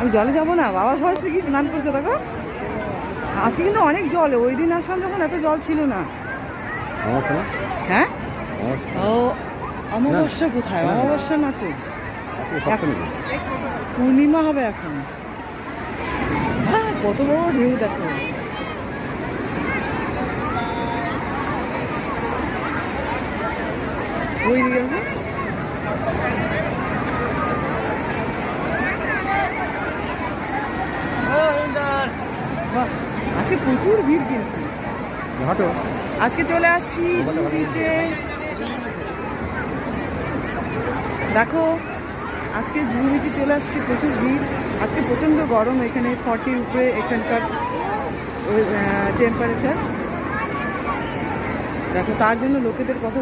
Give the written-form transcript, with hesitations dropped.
আমি জলে যাবো না, বাবা সবাই কি স্নান করছে দেখো। আজকে কিন্তু অনেক জল, ওই দিন আসলাম যখন এত জল ছিল না। হ্যাঁ ও অমাবস্যা কোথায়? অমাবস্যা না তো, পূর্ণিমা হবে এখন। হ্যাঁ কত বড় ঢেউ দেখো। ওই দিকে আজকে প্রচুর ভিড় কিন্তু। আজকে চলে আসছি বিচে, দেখো আজকে জুহু বিচে চলে আসছি, প্রচুর ভিড়। আজকে প্রচণ্ড গরম, এখানে 40 উপরে এখানকার টেম্পারেচার। দেখো তার জন্য লোকেদের কত